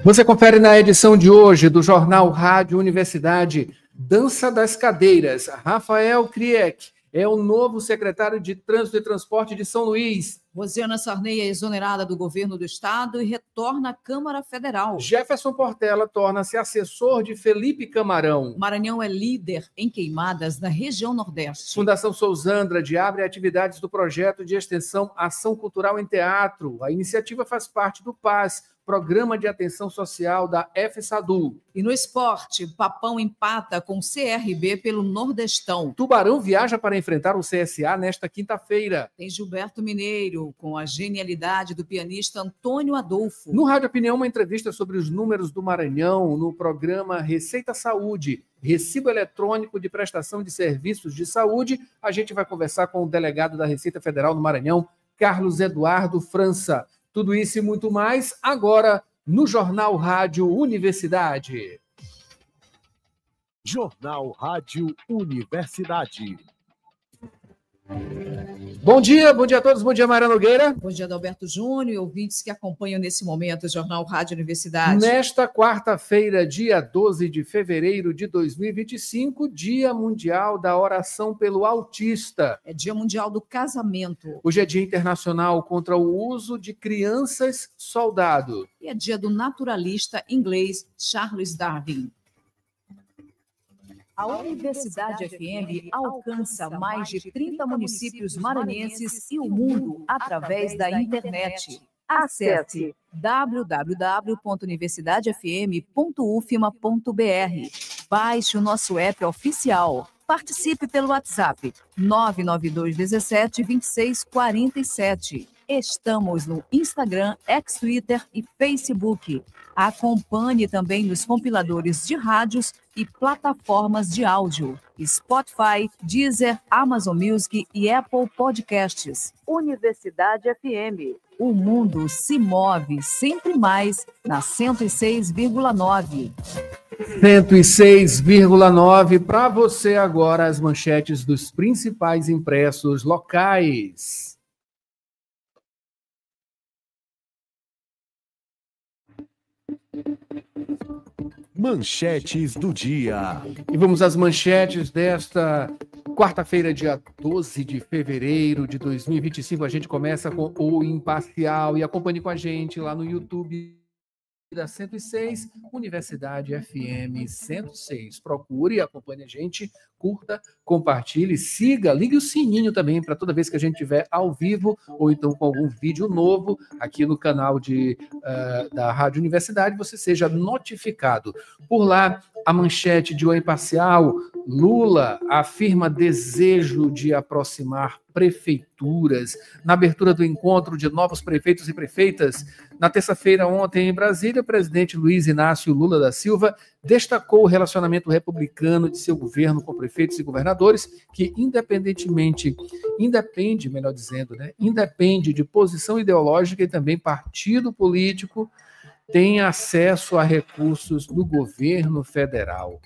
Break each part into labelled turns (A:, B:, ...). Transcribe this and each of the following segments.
A: Você confere na edição de hoje do Jornal Rádio Universidade, Dança das Cadeiras. Rafael Kriek é o novo secretário de Trânsito e Transporte de São Luís.
B: Rosiana Sarney é exonerada do governo do estado e retorna à Câmara Federal.
A: Jefferson Portela torna-se assessor de Felipe Camarão.
B: Maranhão é líder em queimadas na região Nordeste.
A: Fundação Sousandrade abre atividades do projeto de extensão Ação Cultural em Teatro. A iniciativa faz parte do PAS, Programa de Atenção Social da FSADU.
B: E no esporte, Papão empata com CRB pelo Nordestão.
A: Tubarão viaja para enfrentar o CSA nesta quinta-feira.
B: Tem Gilberto Mineiro, com a genialidade do pianista Antônio Adolfo.
A: No Rádio Opinião, uma entrevista sobre os números do Maranhão no programa Receita Saúde, Recibo Eletrônico de Prestação de Serviços de Saúde. A gente vai conversar com o delegado da Receita Federal no Maranhão, Carlos Eduardo França. Tudo isso e muito mais agora no Jornal Rádio Universidade.
C: Jornal Rádio Universidade.
A: Bom dia a todos, bom dia Mara Nogueira.
B: Bom dia Adalberto Júnior e ouvintes que acompanham nesse momento o Jornal Rádio Universidade.
A: Nesta quarta-feira, dia 12 de fevereiro de 2025, Dia Mundial da Oração pelo Autista.
B: É Dia Mundial do Casamento.
A: Hoje é Dia Internacional contra o Uso de Crianças Soldado.
B: E é Dia do naturalista inglês Charles Darwin. A Universidade FM alcança mais de 30 municípios maranhenses e o mundo através da internet. Acesse www.universidadefm.ufma.br. Baixe o nosso app oficial. Participe pelo WhatsApp 99217 2647. Estamos no Instagram, X-Twitter e Facebook. Acompanhe também nos compiladores de rádios e plataformas de áudio, Spotify, Deezer, Amazon Music e Apple Podcasts. Universidade FM. O mundo se move sempre mais na 106,9.
A: 106,9 para você agora as manchetes dos principais impressos locais.
C: Manchetes do dia.
A: E vamos às manchetes desta quarta-feira, dia 12 de fevereiro de 2025. A gente começa com o Imparcial e acompanhe com a gente lá no YouTube da 106, Universidade FM 106. Procure e acompanhe a gente, curta, compartilhe, siga, ligue o sininho também para toda vez que a gente estiver ao vivo ou então com algum vídeo novo aqui no canal da Rádio Universidade, você seja notificado. Por lá, a manchete de O Imparcial: Lula afirma desejo de aproximar prefeituras. Na abertura do encontro de novos prefeitos e prefeitas, na terça-feira ontem em Brasília, o presidente Luiz Inácio Lula da Silva destacou o relacionamento republicano de seu governo com prefeitos e governadores, que independe de posição ideológica e também partido político, tem acesso a recursos do governo federal.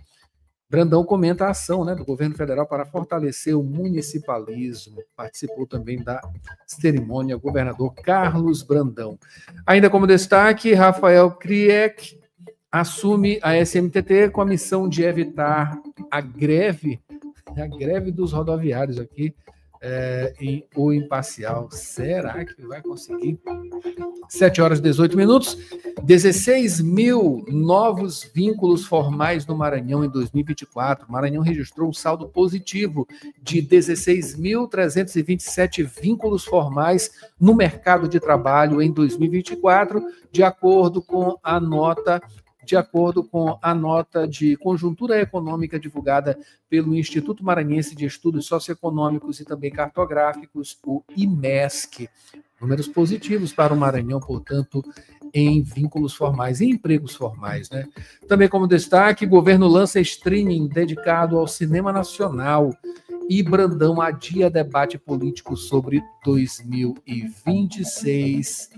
A: Brandão comenta a ação do governo federal para fortalecer o municipalismo. Participou também da cerimônia o governador Carlos Brandão. Ainda como destaque, Rafael Kriek assume a SMTT com a missão de evitar a greve dos rodoviários aqui em O Imparcial. Será que vai conseguir? 7h18. 16 mil novos vínculos formais no Maranhão em 2024. O Maranhão registrou um saldo positivo de 16.327 vínculos formais no mercado de trabalho em 2024, de acordo com a nota de conjuntura econômica divulgada pelo Instituto Maranhense de Estudos Socioeconômicos e também Cartográficos, o IMESC. Números positivos para o Maranhão, portanto, em vínculos formais e empregos formais, Também como destaque, o governo lança streaming dedicado ao cinema nacional e Brandão adia debate político sobre 2026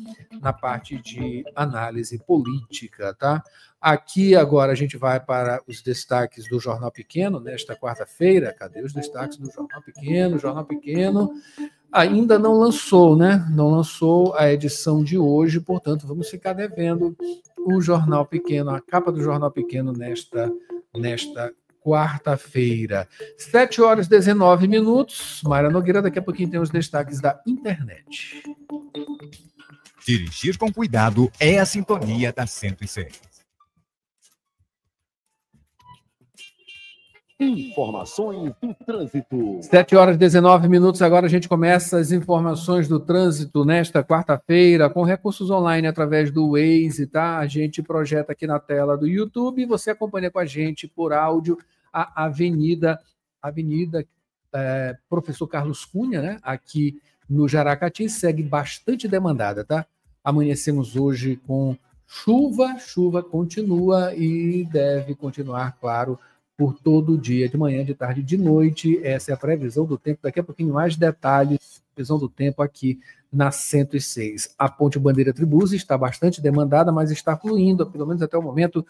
A: na parte de análise política, tá? Aqui agora a gente vai para os destaques do Jornal Pequeno, nesta quarta-feira. Cadê os destaques do Jornal Pequeno? O Jornal Pequeno ainda não lançou, Não lançou a edição de hoje, portanto, vamos ficar devendo o Jornal Pequeno, a capa do Jornal Pequeno nesta quarta-feira. 7h19. Mayra Nogueira, daqui a pouquinho tem os destaques da internet.
D: Dirigir com cuidado é a sintonia da 106.
C: Informações do trânsito.
A: 7h19. Agora a gente começa as informações do trânsito nesta quarta-feira com recursos online através do Waze, tá? A gente projeta aqui na tela do YouTube e você acompanha com a gente por áudio a Avenida Professor Carlos Cunha, né? Aqui no Jaracati, segue bastante demandada, tá? Amanhecemos hoje com chuva continua e deve continuar, claro, por todo o dia, de manhã, de tarde, de noite. Essa é a previsão do tempo. Daqui a pouquinho mais detalhes, previsão do tempo aqui na 106. A Ponte Bandeira Tribuzzi está bastante demandada, mas está fluindo, pelo menos até o momento,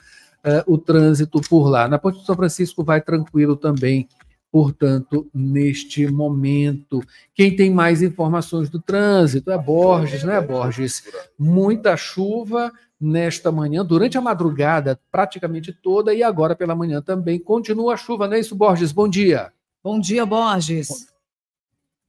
A: o trânsito por lá. Na Ponte do São Francisco vai tranquilo também, portanto, neste momento. Quem tem mais informações do trânsito é Borges, né, Borges? Muita chuva nesta manhã, durante a madrugada praticamente toda, e agora pela manhã também continua a chuva, não é isso, Borges? Bom dia.
B: Bom dia, Borges.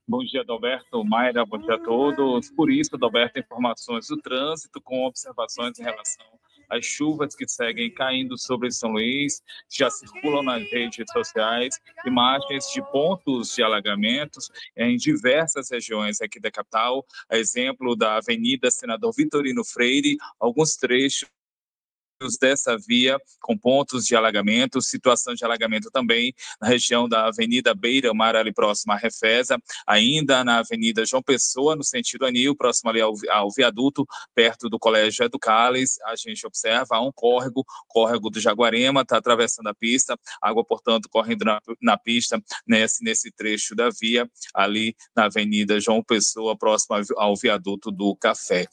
E: Bom dia, Adalberto, Mayra, bom dia a todos. Por isso, Adalberto, informações do trânsito com observações em relação às chuvas que seguem caindo sobre São Luís, já circulam nas redes sociais imagens de pontos de alagamentos em diversas regiões aqui da capital, a exemplo da Avenida Senador Vitorino Freire, alguns trechos dessa via com pontos de alagamento, situação de alagamento também na região da Avenida Beira-Mar, ali próxima à Refesa, ainda na Avenida João Pessoa, no sentido Anil, próximo ali ao viaduto, perto do Colégio Educales, a gente observa um córrego do Jaguarema, está atravessando a pista, água, portanto, correndo na pista, nesse trecho da via, ali na Avenida João Pessoa, próximo ao viaduto do Café.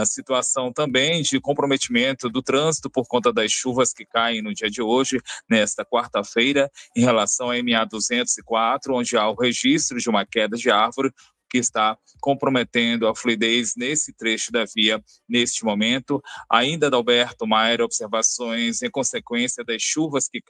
E: Situação também de comprometimento do trânsito por conta das chuvas que caem no dia de hoje, nesta quarta-feira, em relação à MA 204, onde há o registro de uma queda de árvore que está comprometendo a fluidez nesse trecho da via neste momento. Ainda, Adalberto, Mayra, observações em consequência das chuvas que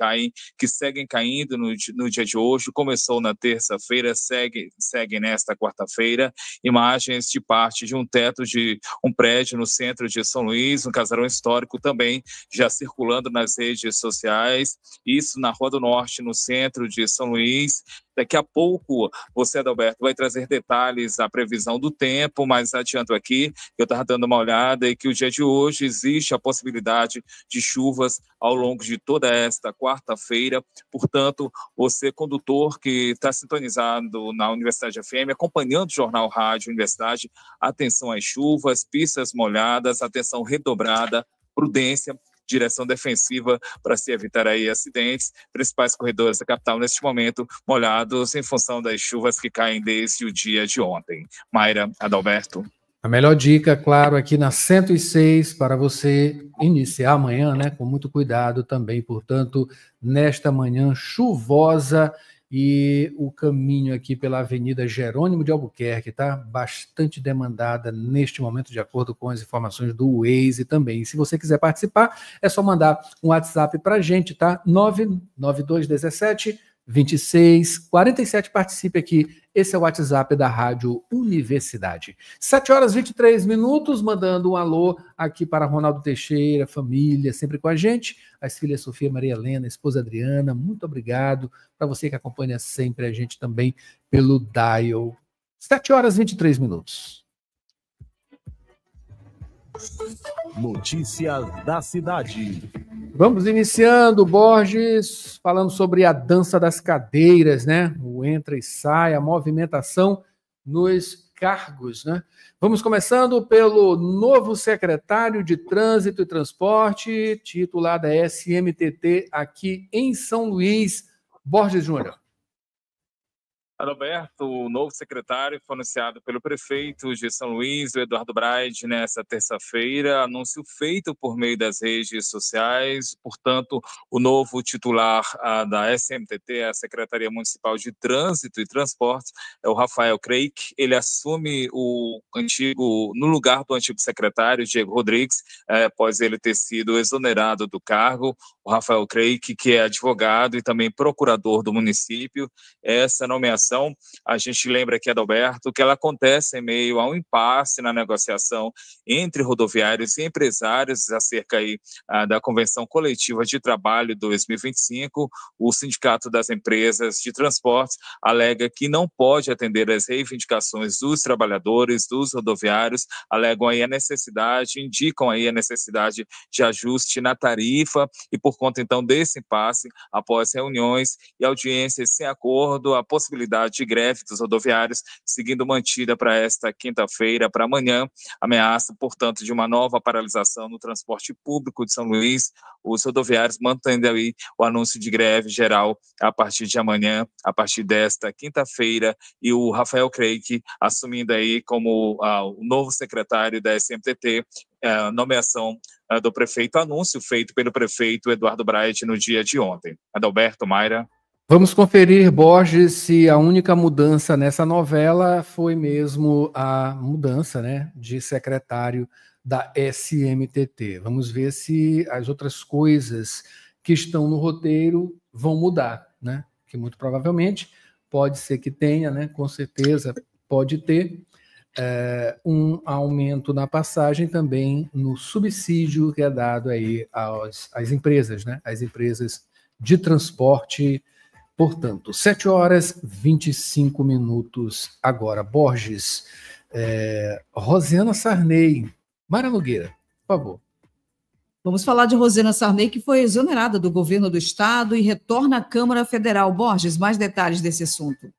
E: seguem caindo no dia de hoje, começou na terça-feira, segue nesta quarta-feira, imagens de parte de um teto de um prédio no centro de São Luís, um casarão histórico também já circulando nas redes sociais, isso na Rua do Norte, no centro de São Luís. Daqui a pouco, você, Adalberto, vai trazer detalhes da previsão do tempo, mas adianto aqui, eu estava dando uma olhada e que o dia de hoje existe a possibilidade de chuvas ao longo de toda esta quarta-feira. Portanto, você, condutor que está sintonizado na Universidade FM, acompanhando o Jornal Rádio Universidade, atenção às chuvas, pistas molhadas, atenção redobrada, prudência, direção defensiva para se evitar aí acidentes. Principais corredores da capital neste momento molhados em função das chuvas que caem desde o dia de ontem. Mayra, Adalberto.
A: A melhor dica, claro, aqui na 106 para você iniciar amanhã, né, com muito cuidado também, portanto, nesta manhã chuvosa. E o caminho aqui pela Avenida Jerônimo de Albuquerque está bastante demandada neste momento, de acordo com as informações do Waze também. E se você quiser participar, é só mandar um WhatsApp para a gente, tá? 99217-2647. Participe aqui. Esse é o WhatsApp da Rádio Universidade. 7h23, mandando um alô aqui para Ronaldo Teixeira, família, sempre com a gente. As filhas Sofia, Maria Helena, esposa Adriana, muito obrigado. Para você que acompanha sempre a gente também pelo Dial. 7h23.
C: Notícias da cidade.
A: Vamos iniciando, Borges, falando sobre a dança das cadeiras, né? O entra e sai, a movimentação nos cargos, né? Vamos começando pelo novo secretário de Trânsito e Transporte, titular da SMTT aqui em São Luís, Borges Júnior.
E: Adalberto, o novo secretário foi anunciado pelo prefeito de São Luís, o Eduardo Braide, nesta terça-feira, anúncio feito por meio das redes sociais. Portanto, o novo titular da SMTT, a Secretaria Municipal de Trânsito e Transportes, é o Rafael Craig. Ele assume no lugar do antigo secretário, Diego Rodrigues, após ele ter sido exonerado do cargo. O Rafael Craig, que é advogado e também procurador do município. Essa nomeação, a gente lembra aqui, Adalberto, que ela acontece em meio a um impasse na negociação entre rodoviários e empresários acerca aí, da Convenção Coletiva de Trabalho 2025. O Sindicato das Empresas de Transportes alega que não pode atender às reivindicações dos trabalhadores, dos rodoviários, indicam aí a necessidade de ajuste na tarifa e, por conta, então, desse impasse, após reuniões e audiências sem acordo, a possibilidade de greve dos rodoviários, seguindo mantida para esta quinta-feira, para amanhã, ameaça, portanto, de uma nova paralisação no transporte público de São Luís. Os rodoviários mantendo aí o anúncio de greve geral a partir de amanhã, a partir desta quinta-feira, e o Rafael Craig assumindo aí como o novo secretário da SMTT, nomeação do prefeito, anúncio feito pelo prefeito Eduardo Braide no dia de ontem. Adalberto, Mayra.
A: Vamos conferir, Borges, se a única mudança nessa novela foi mesmo a mudança, né, de secretário da SMTT. Vamos ver se as outras coisas que estão no roteiro vão mudar, né? Que muito provavelmente pode ser que tenha, né? Com certeza pode ter um aumento na passagem, também no subsídio que é dado aí às empresas, né? As empresas de transporte. Portanto, 7h25 agora. Borges, Rosiana Sarney, Mara Nogueira, por favor.
B: Vamos falar de Rosiana Sarney, que foi exonerada do governo do estado e retorna à Câmara Federal. Borges, mais detalhes desse assunto.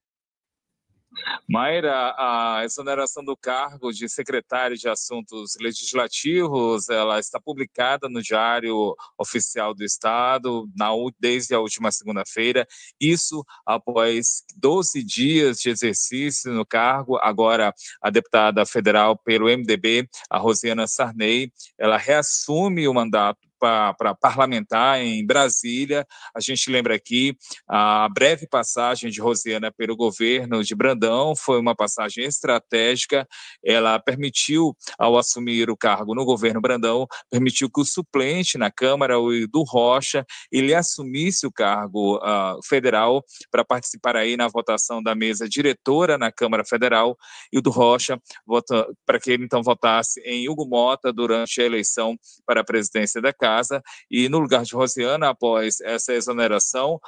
E: Mayra, a exoneração do cargo de secretário de Assuntos Legislativos, ela está publicada no Diário Oficial do Estado desde a última segunda-feira. Isso após 12 dias de exercício no cargo. Agora, a deputada federal pelo MDB, a Rosiana Sarney, ela reassume o mandato para parlamentar em Brasília. A gente lembra aqui a breve passagem de Rosiana pelo governo de Brandão, foi uma passagem estratégica. Ela permitiu, ao assumir o cargo no governo Brandão, permitiu que o suplente na Câmara, o Edu Rocha, ele assumisse o cargo federal para participar aí na votação da mesa diretora na Câmara Federal. E o Edu Rocha, para que ele então votasse em Hugo Mota durante a eleição para a presidência da Casa. E no lugar de Rosiana, após essa exoneração,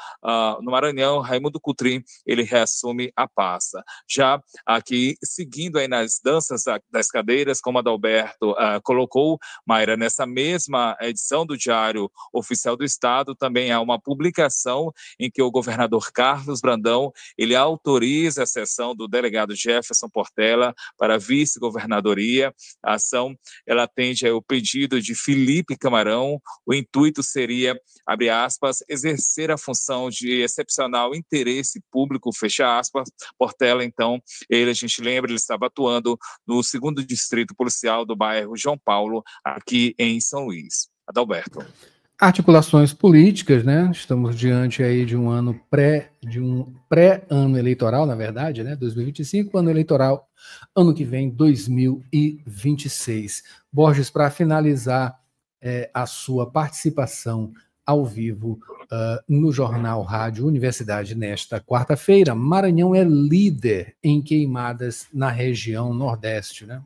E: no Maranhão, Raimundo Cotrim, ele reassume a pasta. Já aqui, seguindo aí nas danças das cadeiras, como a Adalberto colocou, Mayra, nessa mesma edição do Diário Oficial do Estado, também há uma publicação em que o governador Carlos Brandão, ele autoriza a cessão do delegado Jefferson Portela para a vice-governadoria. A ação, ela atende ao pedido de Felipe Camarão. O intuito seria, abre aspas, exercer a função de excepcional interesse público, fecha aspas. Portela, então, a gente lembra, ele estava atuando no 2º Distrito Policial do bairro João Paulo, aqui em São Luís. Adalberto.
A: Articulações políticas, né? Estamos diante aí de um pré-ano eleitoral, na verdade, né? 2025, ano eleitoral, ano que vem, 2026. Borges, para finalizar a sua participação ao vivo no Jornal Rádio Universidade nesta quarta-feira, Maranhão é líder em queimadas na região Nordeste, né?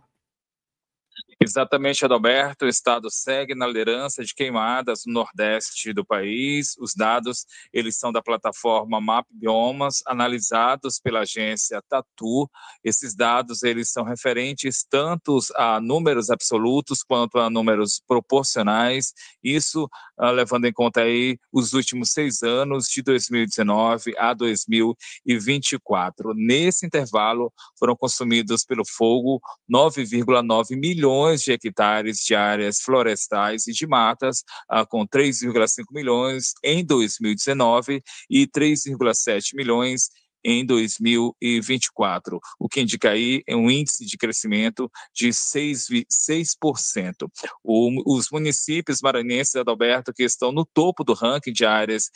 E: Exatamente, Adalberto, o estado segue na liderança de queimadas no Nordeste do país. Os dados, eles são da plataforma Map Biomas, analisados pela agência Tatu. Esses dados, eles são referentes tanto a números absolutos quanto a números proporcionais. Isso levando em conta aí os últimos 6 anos, de 2019 a 2024. Nesse intervalo, foram consumidos pelo fogo 9,9 milhões de hectares de áreas florestais e de matas, com 3,5 milhões em 2019 e 3,7 milhões em 2024, o que indica aí um índice de crescimento de 6%. Os municípios maranhenses, Adalberto, que estão no topo do ranking de áreas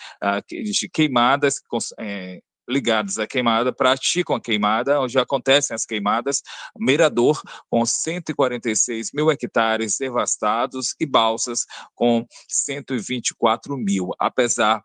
E: de queimadas, ligados à queimada, praticam a queimada, onde acontecem as queimadas, Mirador, com 146 mil hectares devastados, e Balsas, com 124 mil. Apesar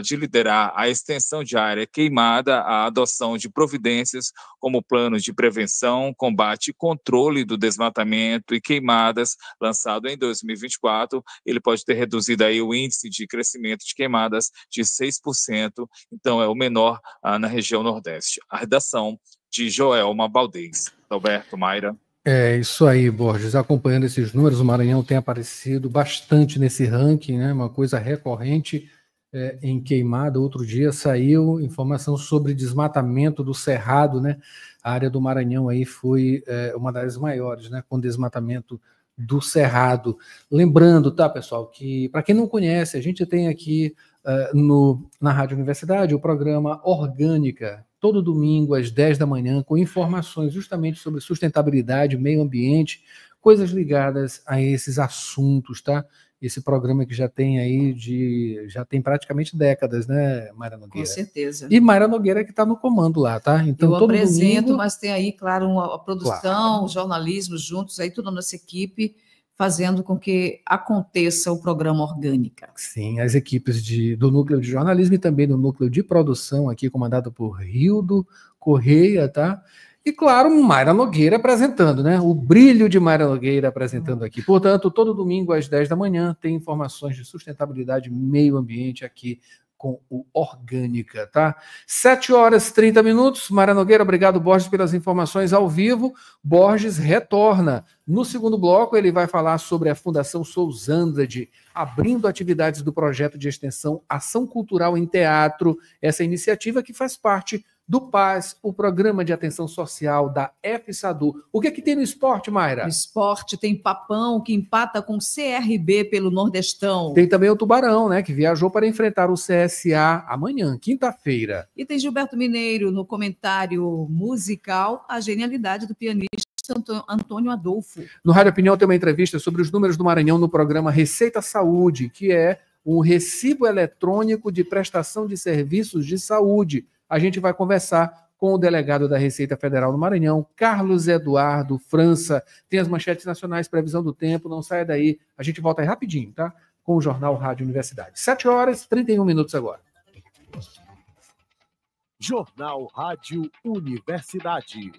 E: de liderar a extensão de área queimada, a adoção de providências como planos de prevenção, combate e controle do desmatamento e queimadas, lançado em 2024, ele pode ter reduzido aí o índice de crescimento de queimadas de 6%, então é o menor na região Nordeste. A redação de Joelma Baldez. Alberto, Mayra.
A: É isso aí, Borges. Acompanhando esses números, o Maranhão tem aparecido bastante nesse ranking, né? Uma coisa recorrente em queimada. Outro dia saiu informação sobre desmatamento do Cerrado, né? A área do Maranhão aí foi uma das maiores, né? Com desmatamento do Cerrado. Lembrando, tá, pessoal, que para quem não conhece, a gente tem aqui na Rádio Universidade o programa Orgânica, todo domingo às 10 da manhã, com informações justamente sobre sustentabilidade, meio ambiente, coisas ligadas a esses assuntos, tá? Esse programa que já tem praticamente décadas, né, Mayra Nogueira?
B: Com certeza.
A: E Mayra Nogueira que está no comando lá, tá? Então,
B: eu
A: todo
B: apresento,
A: domingo...
B: mas tem aí, claro, a produção, o jornalismo juntos, aí toda a nossa equipe fazendo com que aconteça o programa Orgânica.
A: Sim, as equipes do Núcleo de Jornalismo e também do Núcleo de Produção, aqui comandado por Rildo Correia, tá? E, claro, Mayra Nogueira apresentando, né? O brilho de Mayra Nogueira apresentando aqui. Portanto, todo domingo às 10 da manhã tem informações de sustentabilidade e meio ambiente aqui com o Orgânica, tá? 7h30. Mayra Nogueira, obrigado, Borges, pelas informações ao vivo. Borges retorna. No segundo bloco, ele vai falar sobre a Fundação Sousandrade, abrindo atividades do projeto de extensão Ação Cultural em Teatro, essa iniciativa que faz parte do PAS, o Programa de Atenção Social da FSADU. O que é que tem no esporte, Mayra?
B: No esporte tem Papão, que empata com o CRB pelo Nordestão.
A: Tem também o Tubarão, né, que viajou para enfrentar o CSA amanhã, quinta-feira.
B: E tem Gilberto Mineiro no comentário musical, a genialidade do pianista Antônio Adolfo.
A: No Rádio Opinião tem uma entrevista sobre os números do Maranhão no programa Receita Saúde, que é um recibo eletrônico de prestação de serviços de saúde. A gente vai conversar com o delegado da Receita Federal no Maranhão, Carlos Eduardo França. Tem as manchetes nacionais, previsão do tempo, não saia daí. A gente volta aí rapidinho, tá? Com o Jornal Rádio Universidade. 7h31 agora.
C: Jornal Rádio Universidade.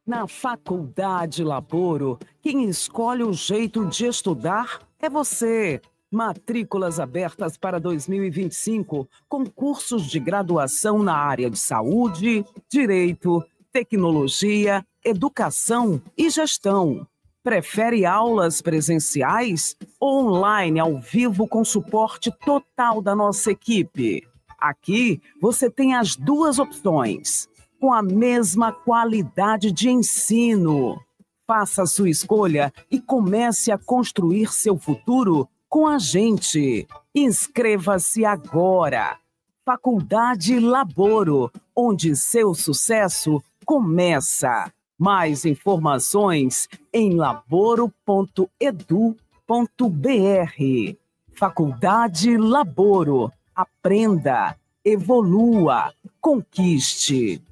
F: Na Faculdade Laboro, quem escolhe o jeito de estudar é você. Matrículas abertas para 2025, com cursos de graduação na área de saúde, direito, tecnologia, educação e gestão. Prefere aulas presenciais ou online ao vivo com suporte total da nossa equipe? Aqui você tem as duas opções, com a mesma qualidade de ensino. Faça a sua escolha e comece a construir seu futuro com a gente. Inscreva-se agora. Faculdade Laboro, onde seu sucesso começa. Mais informações em laboro.edu.br. Faculdade Laboro. Aprenda, evolua, conquiste.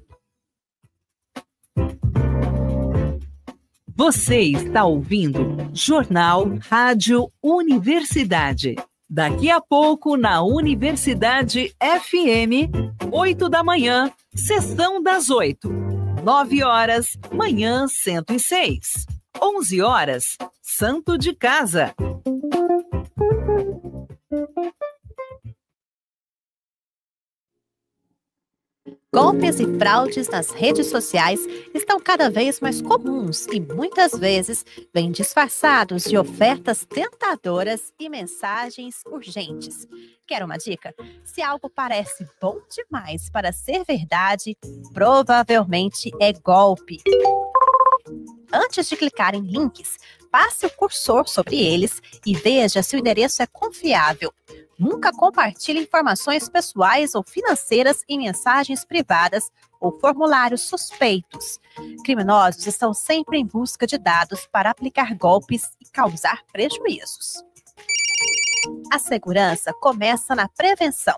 G: Você está ouvindo Jornal Rádio Universidade. Daqui a pouco, na Universidade FM, 8 da manhã, sessão das 8. 9 horas, manhã 106. 11 horas, Santo de Casa.
H: Golpes e fraudes nas redes sociais estão cada vez mais comuns e muitas vezes vêm disfarçados de ofertas tentadoras e mensagens urgentes. Quer uma dica? Se algo parece bom demais para ser verdade, provavelmente é golpe. Antes de clicar em links, passe o cursor sobre eles e veja se o endereço é confiável. Nunca compartilhe informações pessoais ou financeiras em mensagens privadas ou formulários suspeitos. Criminosos estão sempre em busca de dados para aplicar golpes e causar prejuízos. A segurança começa na prevenção.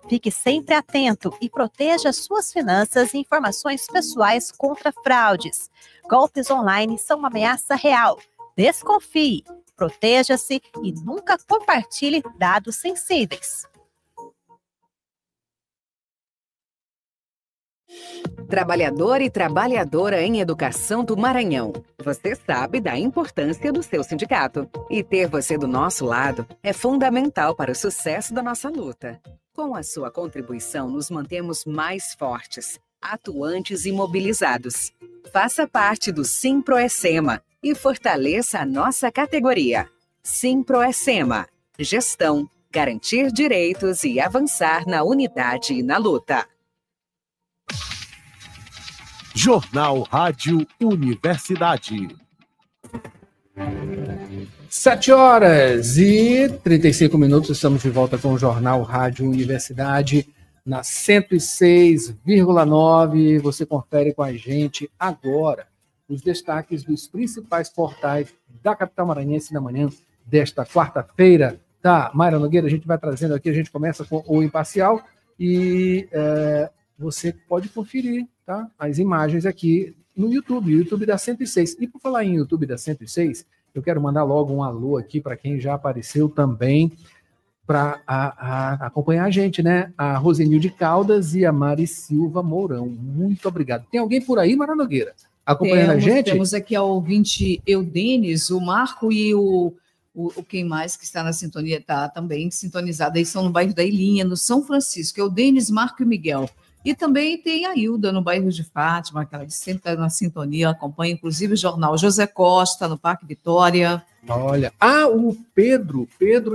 H: Fique sempre atento e proteja suas finanças e informações pessoais contra fraudes. Golpes online são uma ameaça real. Desconfie, proteja-se e nunca compartilhe dados sensíveis.
I: Trabalhador e trabalhadora em educação do Maranhão, você sabe da importância do seu sindicato. E ter você do nosso lado é fundamental para o sucesso da nossa luta. Com a sua contribuição, nos mantemos mais fortes, atuantes e mobilizados. Faça parte do Simproecema e fortaleça a nossa categoria. Simproecema. Gestão, garantir direitos e avançar na unidade e na luta.
C: Jornal Rádio Universidade.
A: 7h35, estamos de volta com o Jornal Rádio Universidade na 106,9. Você confere com a gente agora os destaques dos principais portais da capital maranhense na manhã desta quarta-feira. Tá, Mayra Nogueira, a gente vai trazendo aqui, a gente começa com o Imparcial e você pode conferir, tá, as imagens aqui no YouTube da 106. E por falar em YouTube da 106, eu quero mandar logo um alô aqui para quem já apareceu também para acompanhar a gente, né? A Rosenilde Caldas e a Mari Silva Mourão. Muito obrigado. Tem alguém por aí, Mayra Nogueira, acompanhando a gente?
B: Temos aqui a ouvinte Eudenes, o Marco e o quem mais que está na sintonia, está também sintonizado, aí são no bairro da Ilhinha, no São Francisco, Eudenes, Marco e Miguel. E também tem a Hilda, no bairro de Fátima, que ela sempre está na sintonia, acompanha inclusive o jornal José Costa, no Parque Vitória.
A: Olha, o Pedro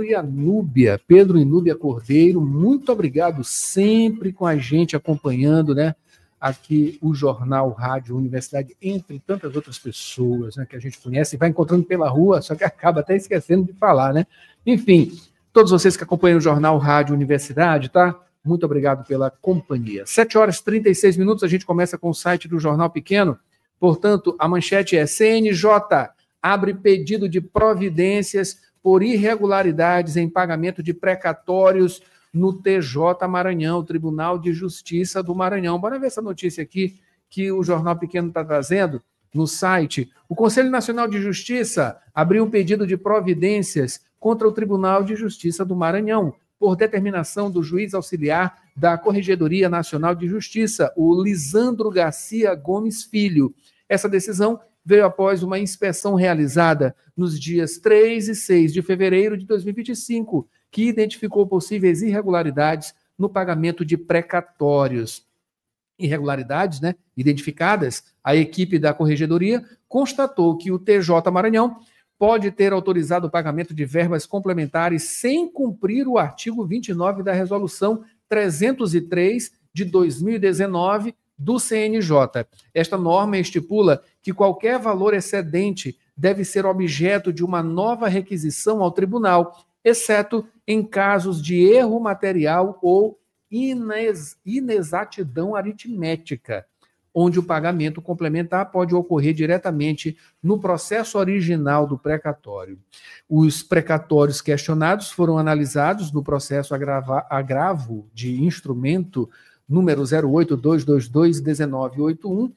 A: e a Núbia, Pedro e Núbia Cordeiro, muito obrigado, sempre com a gente, acompanhando, né, aqui o Jornal Rádio Universidade, entre tantas outras pessoas, né, que a gente conhece e vai encontrando pela rua, só que acaba até esquecendo de falar, né? Enfim, todos vocês que acompanham o Jornal Rádio Universidade, tá? Muito obrigado pela companhia. 7h36, a gente começa com o site do Jornal Pequeno. Portanto, a manchete é: CNJ abre pedido de providências por irregularidades em pagamento de precatórios no TJ Maranhão, Tribunal de Justiça do Maranhão. Bora ver essa notícia aqui que o Jornal Pequeno está trazendo no site. O Conselho Nacional de Justiça abriu um pedido de providências contra o Tribunal de Justiça do Maranhão, por determinação do juiz auxiliar da Corregedoria Nacional de Justiça, o Lisandro Garcia Gomes Filho. Essa decisão veio após uma inspeção realizada nos dias 3 e 6 de fevereiro de 2025, que identificou possíveis irregularidades no pagamento de precatórios. Irregularidades, né, identificadas, a equipe da Corregedoria constatou que o TJ Maranhão pode ter autorizado o pagamento de verbas complementares sem cumprir o artigo 29 da Resolução 303 de 2019 do CNJ. Esta norma estipula que qualquer valor excedente deve ser objeto de uma nova requisição ao tribunal, exceto em casos de erro material ou inexatidão aritmética, onde o pagamento complementar pode ocorrer diretamente no processo original do precatório. Os precatórios questionados foram analisados no processo agravo de instrumento número 082221981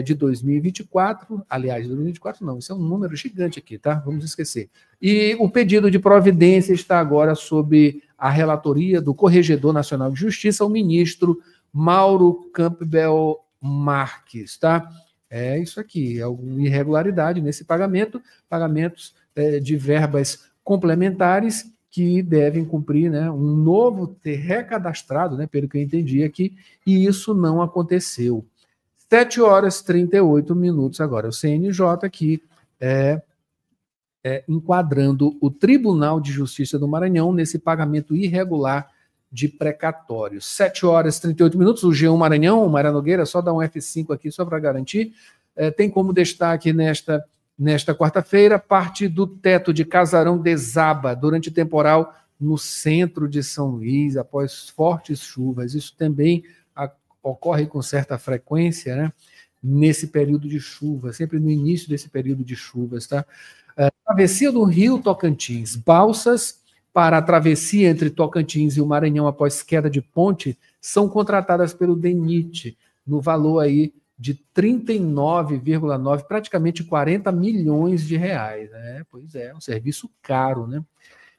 A: de 2024, aliás, 2024 não, isso é um número gigante aqui, tá? Vamos esquecer. E o pedido de providência está agora sob a relatoria do Corregedor Nacional de Justiça, o ministro Mauro Campbell Marques, tá? É isso aqui, é alguma irregularidade nesse pagamento, pagamentos de verbas complementares que devem cumprir, né, um novo ter recadastrado, né, pelo que eu entendi aqui, e isso não aconteceu. 7h38 agora, o CNJ aqui enquadrando o Tribunal de Justiça do Maranhão nesse pagamento irregular de precatórios. 7h38, o G1 Maranhão, Mayra Nogueira, só dá um F5 aqui, só para garantir. Tem como destaque nesta quarta-feira, parte do teto de casarão desaba durante temporal no centro de São Luís, após fortes chuvas. Isso também ocorre com certa frequência, né? Nesse período de chuva, sempre no início desse período de chuvas, tá? Travessia do Rio Tocantins, balsas para a travessia entre Tocantins e o Maranhão após queda de ponte são contratadas pelo DENIT, no valor aí de 39,9, praticamente 40 milhões de reais, né? Pois é, um serviço caro, né?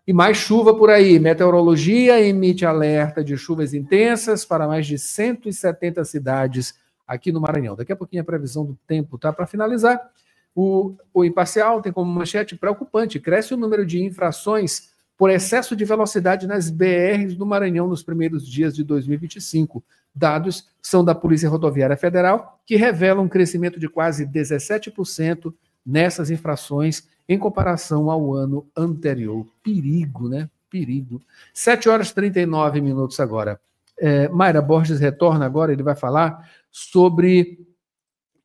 A: E mais chuva por aí. Meteorologia emite alerta de chuvas intensas para mais de 170 cidades aqui no Maranhão. Daqui a pouquinho a previsão do tempo, tá? Para finalizar, o Imparcial tem como manchete preocupante: cresce o número de infrações por excesso de velocidade nas BRs do Maranhão nos primeiros dias de 2025. Dados são da Polícia Rodoviária Federal, que revelam um crescimento de quase 17% nessas infrações em comparação ao ano anterior. Perigo, né? Perigo. 7h39 agora. Mayra Borges retorna agora, ele vai falar sobre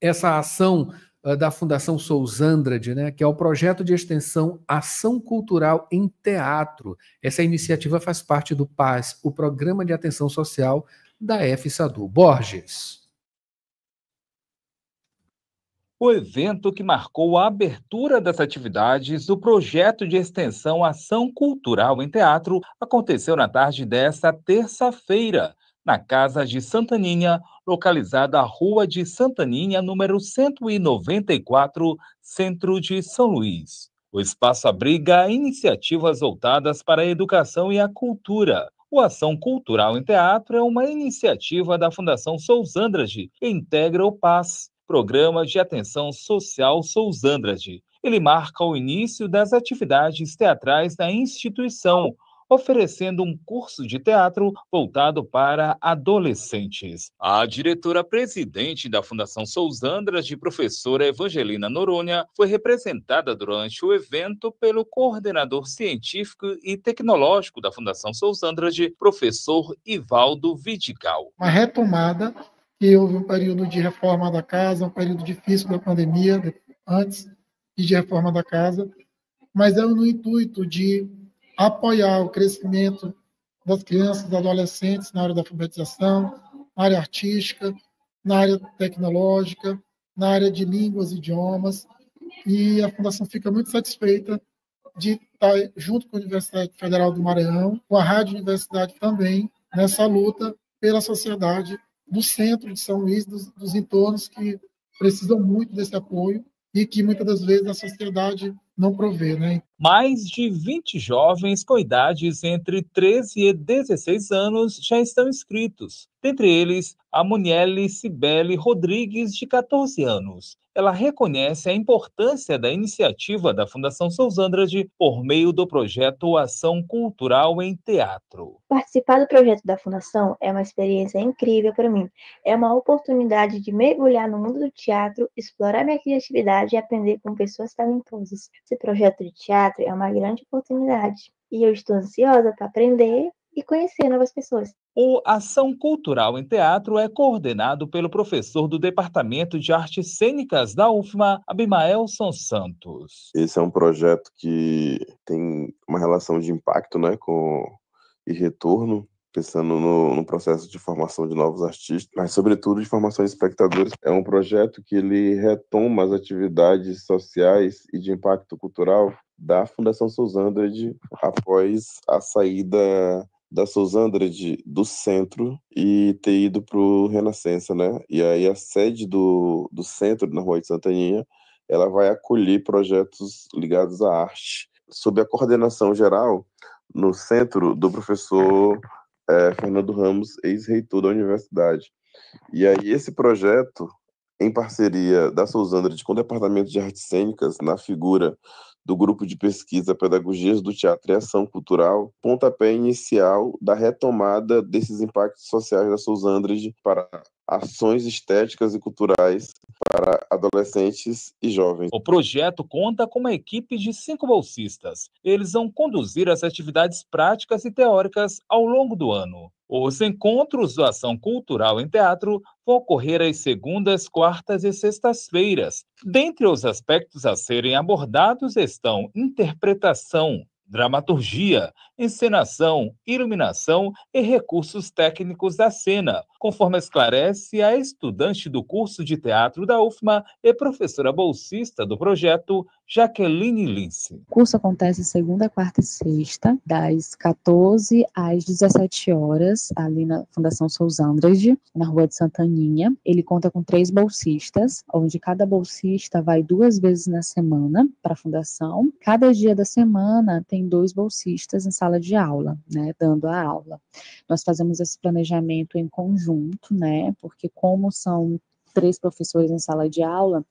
A: essa ação da Fundação Sousandrade, né, que é o projeto de extensão Ação Cultural em Teatro. Essa iniciativa faz parte do PAS, o Programa de Atenção Social da FSADU. Borges.
E: O evento que marcou a abertura das atividades do projeto de extensão Ação Cultural em Teatro aconteceu na tarde desta terça-feira, na Casa de Santaninha, localizada à Rua de Santaninha, número 194, centro de São Luís. O espaço abriga iniciativas voltadas para a educação e a cultura. O Ação Cultural em Teatro é uma iniciativa da Fundação Sousandrade que integra o PAS, Programa de Atenção Social Sousandrade. Ele marca o início das atividades teatrais da instituição, oferecendo um curso de teatro voltado para adolescentes. A diretora-presidente da Fundação Sousandrade, professora Evangelina Noronha, foi representada durante o evento pelo coordenador científico e tecnológico da Fundação Sousandrade, professor Ivaldo Vidigal.
J: Uma retomada, que houve um período de reforma da casa, um período difícil da pandemia, antes e de reforma da casa, mas é no intuito de apoiar o crescimento das crianças e dos adolescentes na área da alfabetização, na área artística, na área tecnológica, na área de línguas e idiomas. E a Fundação fica muito satisfeita de estar junto com a Universidade Federal do Maranhão, com a Rádio Universidade também, nessa luta pela sociedade do centro de São Luís, dos entornos que precisam muito desse apoio e que muitas das vezes a sociedade não provê, né?
E: Mais de 20 jovens com idades entre 13 e 16 anos já estão inscritos. Dentre eles, a Muniele Cibele Rodrigues, de 14 anos. Ela reconhece a importância da iniciativa da Fundação Sousandrade por meio do projeto Ação Cultural em Teatro.
K: Participar do projeto da Fundação é uma experiência incrível para mim. É uma oportunidade de mergulhar no mundo do teatro, explorar minha criatividade e aprender com pessoas talentosas. Esse projeto de teatro é uma grande oportunidade e eu estou ansiosa para aprender e conhecer novas pessoas.
E: O Ação Cultural em Teatro é coordenado pelo professor do Departamento de Artes Cênicas da UFMA, Abimaelson Santos.
L: Esse é um projeto que tem uma relação de impacto, né, e retorno, pensando no processo de formação de novos artistas, mas sobretudo de formação de espectadores. É um projeto que ele retoma as atividades sociais e de impacto cultural da Fundação Sousandrade após a saída da Sousandrade do centro e ter ido para o Renascença, né? E aí a sede do centro, na Rua de Santaninha, ela vai acolher projetos ligados à arte, sob a coordenação geral no centro do professor Fernando Ramos, ex-reitor da universidade. E aí esse projeto, em parceria da Sousandrade com o Departamento de Artes Cênicas, na figura do Grupo de Pesquisa Pedagogias do Teatro e Ação Cultural, pontapé inicial da retomada desses impactos sociais da Sousandrade para ações estéticas e culturais para adolescentes e jovens.
E: O projeto conta com uma equipe de 5 bolsistas. Eles vão conduzir as atividades práticas e teóricas ao longo do ano. Os encontros do Ação Cultural em Teatro vão ocorrer às segundas, quartas e sextas-feiras. Dentre os aspectos a serem abordados estão interpretação, dramaturgia, encenação, iluminação e recursos técnicos da cena, conforme esclarece a estudante do curso de teatro da UFMA e professora bolsista do projeto, Jaqueline Lince.
M: O curso acontece segunda, quarta e sexta, das 14 às 17 horas, ali na Fundação Sousandrade, na Rua de Santaninha. Ele conta com 3 bolsistas, onde cada bolsista vai 2 vezes na semana para a fundação. Cada dia da semana tem 2 bolsistas em sala de aula, né, dando a aula. Nós fazemos esse planejamento em conjunto, né, porque como são 3 professores em sala de aula,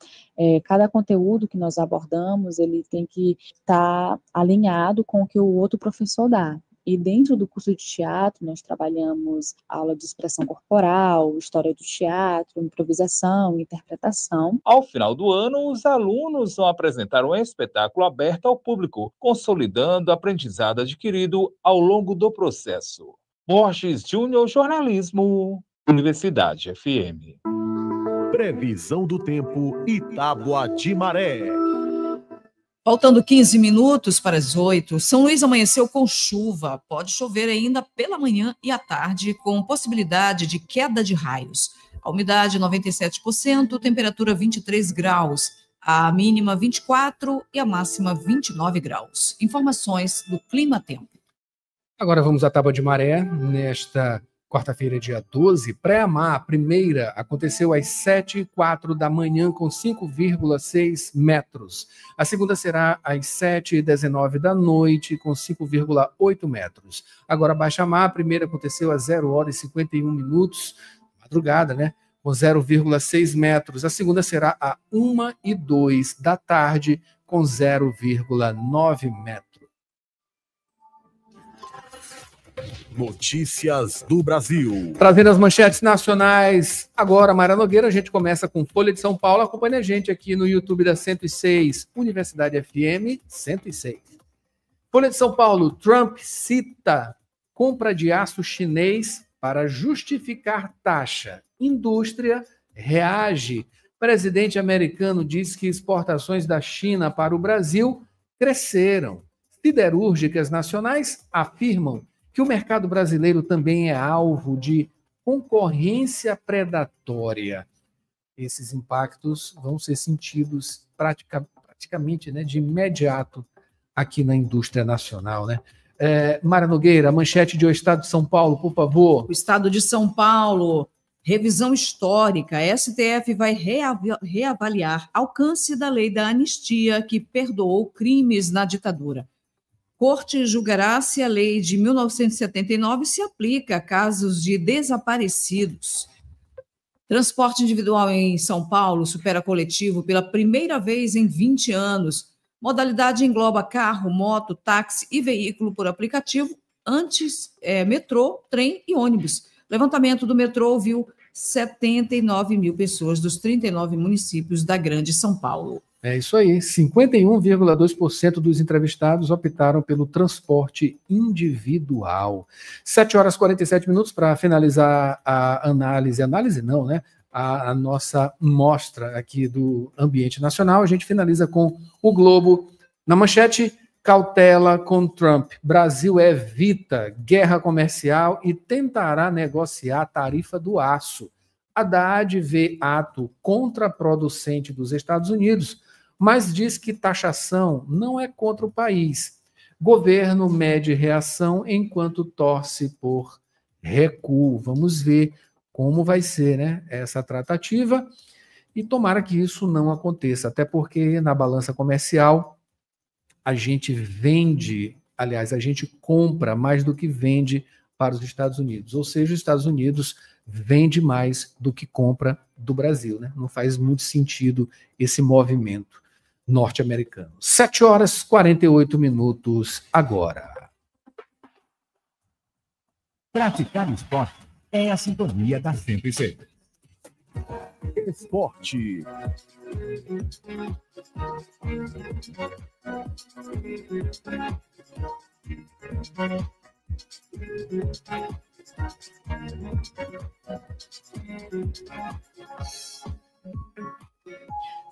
M: cada conteúdo que nós abordamos, ele tem que estar alinhado com o que o outro professor dá. E dentro do curso de teatro, nós trabalhamos aula de expressão corporal, história do teatro, improvisação, interpretação.
E: Ao final do ano, os alunos vão apresentar um espetáculo aberto ao público, consolidando o aprendizado adquirido ao longo do processo. Borges Júnior, Jornalismo, Universidade FM.
C: Previsão do tempo e tábua de maré.
B: Faltando 15 minutos para as 8, São Luís amanheceu com chuva. Pode chover ainda pela manhã e à tarde, com possibilidade de queda de raios. A umidade 97%, temperatura 23 graus. A mínima 24 e a máxima 29 graus. Informações do Clima Tempo.
A: Agora vamos à tábua de maré. Nesta quarta-feira, dia 12, pré-amar, a primeira, aconteceu às 7h04 da manhã com 5,6 metros. A segunda será às 7h19 da noite com 5,8 metros. Agora, baixa-mar, a primeira aconteceu às 0h51 minutos, madrugada, né? Com 0,6 metros. A segunda será às 1h02 da tarde com 0,9 metros.
C: Notícias do Brasil.
A: Trazendo as manchetes nacionais. Agora, Mayra Nogueira, a gente começa com Folha de São Paulo. Acompanhe a gente aqui no YouTube da 106, Universidade FM 106. Folha de São Paulo, Trump cita compra de aço chinês para justificar taxa. Indústria reage. Presidente americano diz que exportações da China para o Brasil cresceram. Siderúrgicas nacionais afirmam que o mercado brasileiro também é alvo de concorrência predatória. Esses impactos vão ser sentidos praticamente, né, de imediato aqui na indústria nacional, né? Mayra Nogueira, a manchete de O Estado de São Paulo, por favor.
B: O Estado de São Paulo, revisão histórica. A STF vai reavaliar alcance da lei da anistia que perdoou crimes na ditadura. Corte julgará se a lei de 1979 se aplica a casos de desaparecidos. Transporte individual em São Paulo supera coletivo pela primeira vez em 20 anos. Modalidade engloba carro, moto, táxi e veículo por aplicativo, antes metrô, trem e ônibus. Levantamento do metrô ouviu 79 mil pessoas dos 39 municípios da Grande São Paulo.
A: É isso aí, 51,2% dos entrevistados optaram pelo transporte individual. 7h47 para finalizar a análise não, né? A nossa mostra aqui do ambiente nacional. A gente finaliza com o Globo. Na manchete, cautela com Trump. Brasil evita guerra comercial e tentará negociar a tarifa do aço. Haddad vê ato contraproducente dos Estados Unidos, mas diz que taxação não é contra o país. Governo mede reação enquanto torce por recuo. Vamos ver como vai ser, né, essa tratativa e tomara que isso não aconteça, até porque na balança comercial a gente vende, aliás, a gente compra mais do que vende para os Estados Unidos, ou seja, os Estados Unidos vende mais do que compra do Brasil, né? Não faz muito sentido esse movimento norte-americano. 7h48 agora.
D: Praticar esporte é a sintonia da 106.
C: Esporte.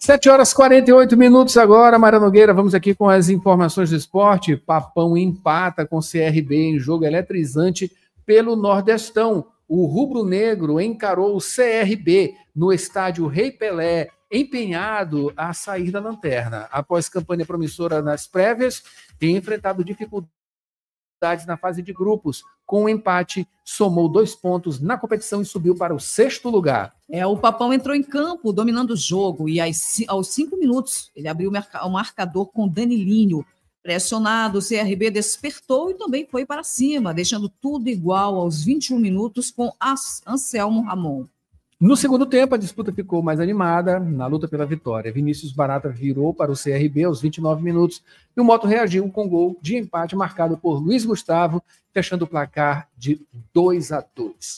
A: 7h48 agora, Mara Nogueira, vamos aqui com as informações do esporte. Papão empata com CRB em jogo eletrizante pelo Nordestão. O rubro-negro encarou o CRB no estádio Rei Pelé, empenhado a sair da lanterna. Após campanha promissora nas prévias, tem enfrentado dificuldades na fase de grupos. Com o empate, somou 2 pontos na competição e subiu para o 6º lugar.
B: O Papão entrou em campo, dominando o jogo, e aos 5 minutos, ele abriu o marcador com Danilinho. Pressionado, o CRB despertou e também foi para cima, deixando tudo igual aos 21 minutos com Anselmo Ramon.
A: No segundo tempo, a disputa ficou mais animada na luta pela vitória. Vinícius Barata virou para o CRB aos 29 minutos e o Moto reagiu com gol de empate marcado por Luiz Gustavo, fechando o placar de 2-2.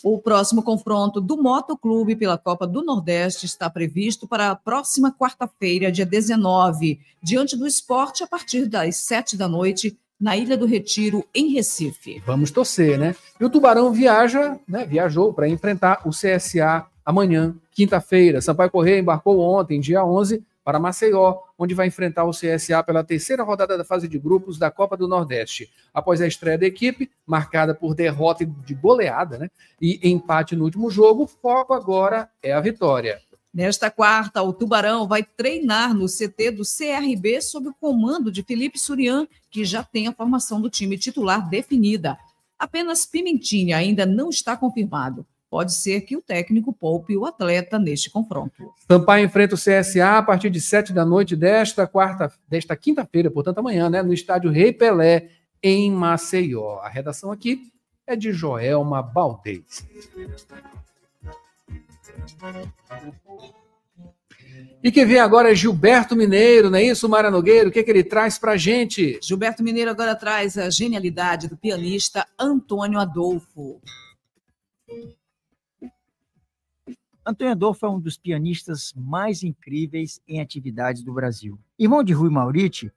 B: O próximo confronto do Moto Clube pela Copa do Nordeste está previsto para a próxima quarta-feira, dia 19, diante do Sport, a partir das 19h, na Ilha do Retiro, em Recife.
A: Vamos torcer, né? E o Tubarão viajou para enfrentar o CSA amanhã, quinta-feira. Sampaio Corrêa embarcou ontem, dia 11, para Maceió, onde vai enfrentar o CSA pela 3ª rodada da fase de grupos da Copa do Nordeste. Após a estreia da equipe, marcada por derrota de goleada, né, e empate no último jogo, o foco agora é a vitória.
B: Nesta quarta, o Tubarão vai treinar no CT do CRB sob o comando de Felipe Surian, que já tem a formação do time titular definida. Apenas Pimentinha ainda não está confirmado. Pode ser que o técnico poupe o atleta neste confronto.
A: Sampaio enfrenta o CSA a partir de 19h desta quinta-feira, portanto amanhã, né, no estádio Rei Pelé, em Maceió. A redação aqui é de Joelma Baldez. E quem vem agora é Gilberto Mineiro, não é isso, Mara Nogueira? O que ele traz para a gente?
B: Gilberto Mineiro agora traz a genialidade do pianista Antônio Adolfo.
N: Antônio Adolfo é um dos pianistas mais incríveis em atividades do Brasil. Irmão de Rui Mauriti,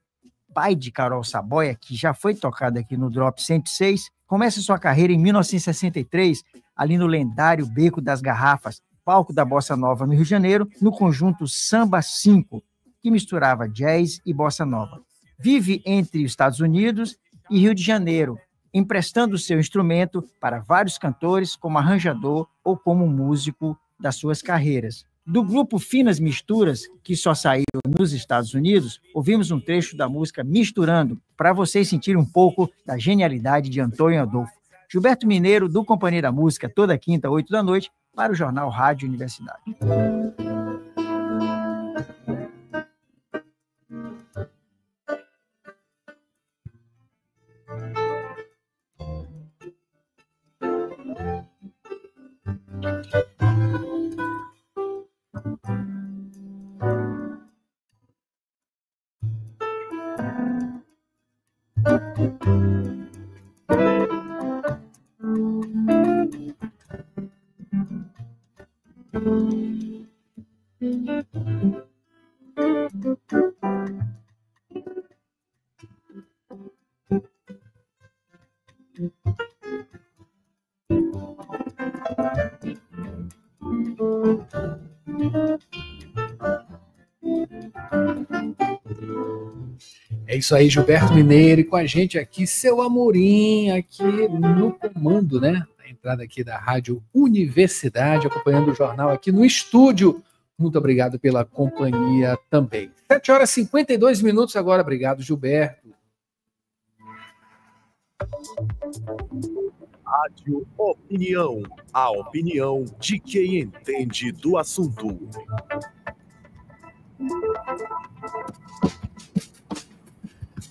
N: pai de Carol Saboia, que já foi tocada aqui no Drop 106, começa sua carreira em 1963, ali no lendário Beco das Garrafas, palco da Bossa Nova no Rio de Janeiro, no conjunto Samba 5, que misturava jazz e bossa nova. Vive entre os Estados Unidos e Rio de Janeiro, emprestando seu instrumento para vários cantores como arranjador ou como músico das suas carreiras. Do grupo Finas Misturas, que só saiu nos Estados Unidos, ouvimos um trecho da música Misturando, para vocês sentirem um pouco da genialidade de Antônio Adolfo. Gilberto Mineiro, do Companhia da Música, toda quinta, 8h, para o Jornal Rádio Universidade.
A: É isso aí, Gilberto Mineiro, e com a gente aqui, seu Amorim, aqui no comando, né? A entrada aqui da Rádio Universidade, acompanhando o jornal aqui no estúdio. Muito obrigado pela companhia também. 7h52 agora, obrigado, Gilberto.
C: Rádio Opinião, a opinião de quem entende do assunto.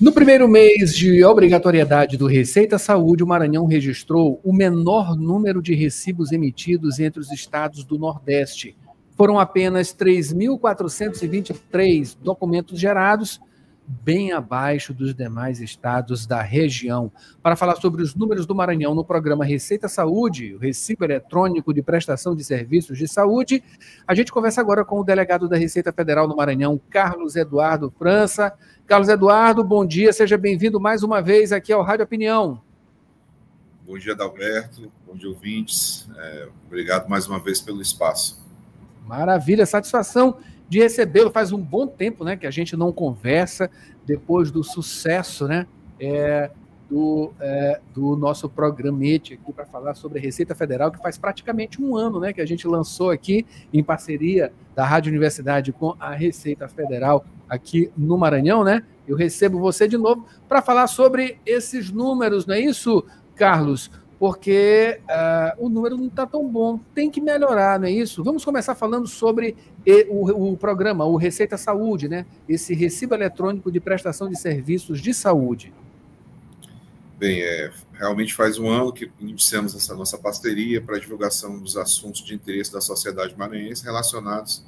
A: No primeiro mês de obrigatoriedade do Receita Saúde, o Maranhão registrou o menor número de recibos emitidos entre os estados do Nordeste. Foram apenas 3.423 documentos gerados, bem abaixo dos demais estados da região. Para falar sobre os números do Maranhão no programa Receita Saúde, o Recibo Eletrônico de Prestação de Serviços de Saúde, a gente conversa agora com o delegado da Receita Federal no Maranhão, Carlos Eduardo França. Carlos Eduardo, bom dia, seja bem-vindo mais uma vez aqui ao Rádio Opinião.
O: Bom dia, Adalberto, bom dia, ouvintes. Obrigado mais uma vez pelo espaço.
A: Maravilha, satisfação de recebê-lo. Faz um bom tempo, né, que a gente não conversa depois do sucesso, né, do nosso programete aqui para falar sobre a Receita Federal, que faz praticamente um ano, né, que a gente lançou aqui em parceria da Rádio Universidade com a Receita Federal aqui no Maranhão, né? Eu recebo você de novo para falar sobre esses números, não é isso, Carlos? Porque o número não está tão bom, tem que melhorar, não é isso? Vamos começar falando sobre o programa, o Receita Saúde, né? Esse recibo eletrônico de prestação de serviços de saúde.
O: Bem, realmente faz um ano que iniciamos essa nossa parceria para a divulgação dos assuntos de interesse da sociedade maranhense relacionados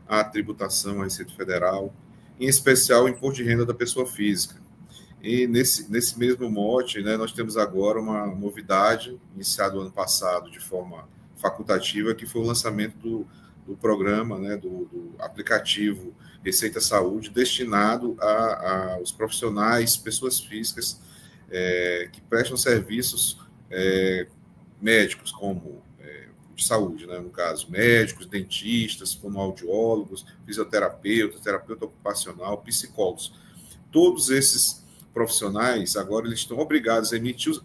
O: à tributação, à Receita Federal, em especial o imposto de renda da pessoa física. E nesse mesmo mote, né, nós temos agora uma novidade, iniciada ano passado de forma facultativa, que foi o lançamento do programa, né, do aplicativo Receita Saúde, destinado aos profissionais, pessoas físicas, que prestam serviços médicos, como de saúde, né, no caso, médicos, dentistas, fonoaudiólogos, fisioterapeutas, terapeuta ocupacional, psicólogos. Todos esses profissionais, agora, eles estão obrigados a emitir,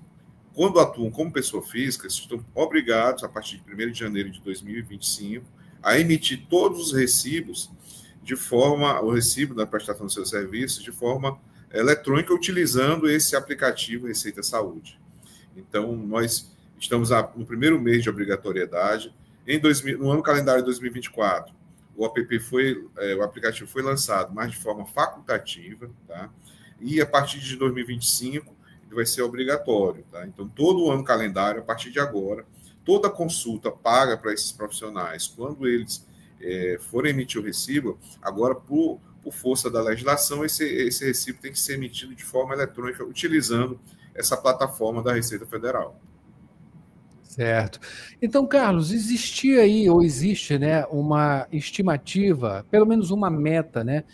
O: quando atuam como pessoa física, estão obrigados, a partir de 1º de janeiro de 2025, a emitir todos os recibos o recibo da prestação dos seus serviços de forma eletrônica, utilizando esse aplicativo Receita Saúde. Então, nós estamos no primeiro mês de obrigatoriedade. No ano calendário de 2024, o aplicativo foi lançado, mas de forma facultativa, tá? E a partir de 2025, ele vai ser obrigatório, tá? Então, todo o ano calendário, a partir de agora, toda consulta paga para esses profissionais, quando eles forem emitir o recibo, agora, por força da legislação, esse recibo tem que ser emitido de forma eletrônica, utilizando essa plataforma da Receita Federal.
A: Certo. Então, Carlos, existia aí, ou existe, né, uma estimativa, pelo menos uma meta, né,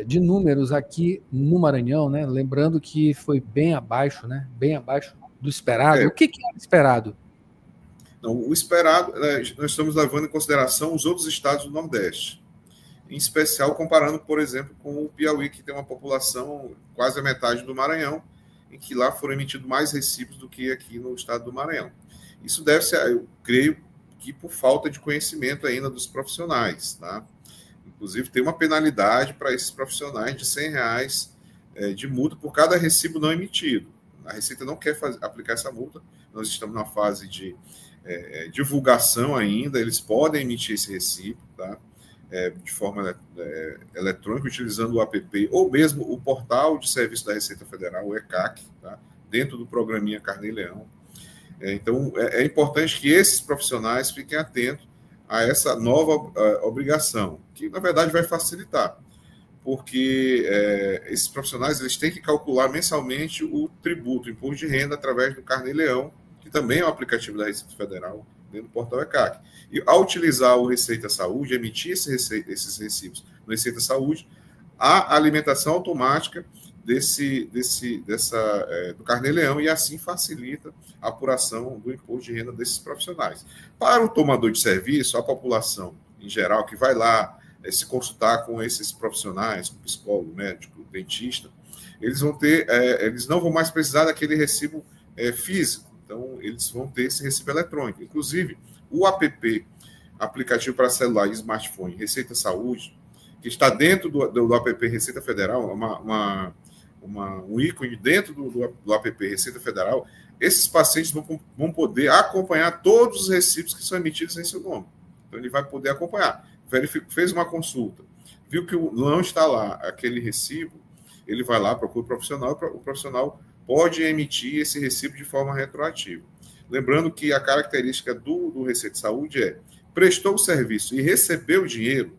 A: de números aqui no Maranhão, né? Lembrando que foi bem abaixo, né? Bem abaixo do esperado. O que era esperado?
O: Não, o esperado, nós estamos levando em consideração os outros estados do Nordeste, em especial comparando, por exemplo, com o Piauí, que tem uma população quase a metade do Maranhão, em que lá foram emitidos mais recibos do que aqui no estado do Maranhão. Isso deve ser, eu creio, que por falta de conhecimento ainda dos profissionais, tá? Inclusive, tem uma penalidade para esses profissionais de R$100 de multa por cada recibo não emitido. A Receita não quer aplicar essa multa, nós estamos na fase de divulgação ainda, eles podem emitir esse recibo, tá? De forma eletrônica, utilizando o app ou mesmo o portal de serviço da Receita Federal, o ECAC, tá? Dentro do programinha Carnê Leão. Então, é importante que esses profissionais fiquem atentos a essa nova obrigação, que, na verdade, vai facilitar, porque esses profissionais eles têm que calcular mensalmente o tributo, o imposto de renda, através do Carnê Leão, que também é um aplicativo da Receita Federal, dentro do portal ECAC. E, ao utilizar o Receita Saúde, emitir esses recibos no Receita Saúde, há alimentação automática do Carnê Leão, e assim facilita a apuração do imposto de renda desses profissionais. Para o tomador de serviço, a população em geral que vai lá se consultar com esses profissionais, com psicólogo, médico, dentista, eles não vão mais precisar daquele recibo físico. Então, eles vão ter esse recibo eletrônico. Inclusive, o aplicativo para celular e smartphone Receita Saúde, que está dentro do app Receita Federal, um ícone dentro do app Receita Federal, esses pacientes vão poder acompanhar todos os recibos que são emitidos em seu nome. Então, ele vai poder acompanhar. Fez uma consulta, viu que não está lá aquele recibo, ele vai lá, procura o profissional pode emitir esse recibo de forma retroativa. Lembrando que a característica do Receita Saúde prestou o serviço e recebeu o dinheiro.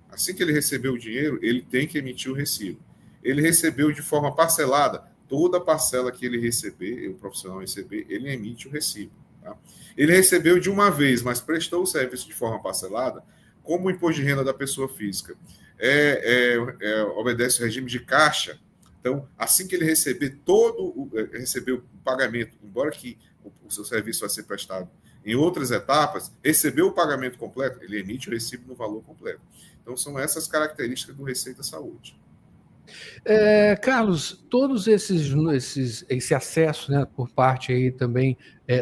O: Assim que ele recebeu o dinheiro, ele tem que emitir o recibo. Ele recebeu de forma parcelada, toda parcela que ele receber, o profissional receber, ele emite o recibo. Tá? Ele recebeu de uma vez, mas prestou o serviço de forma parcelada, como o imposto de renda da pessoa física obedece ao regime de caixa. Então, assim que ele receber o pagamento, embora que o seu serviço vai ser prestado em outras etapas, recebeu o pagamento completo, ele emite o recibo no valor completo. Então, são essas características do Receita Saúde.
A: Carlos, todos esse acesso, né, por parte aí também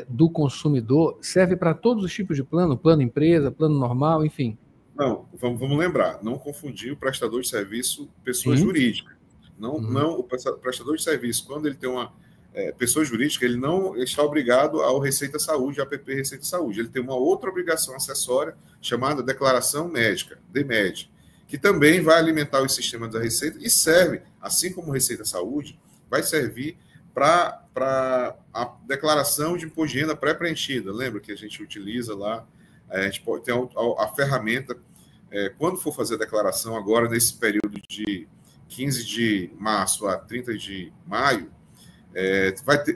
A: do consumidor, serve para todos os tipos de plano empresa, plano normal, enfim?
O: Não, vamos lembrar, não confundir o prestador de serviço pessoa jurídica. Não, o prestador de serviço, quando ele tem uma pessoa jurídica, ele não está obrigado ao Receita Saúde, APP Receita Saúde. Ele tem uma outra obrigação acessória chamada declaração médica, DMED, que também vai alimentar o sistema da Receita e serve, assim como Receita Saúde, vai servir para a declaração de imposto de renda pré-preenchida. Lembra que a gente utiliza lá, a gente pode ter a ferramenta, quando for fazer a declaração agora, nesse período de 15 de março a 30 de maio,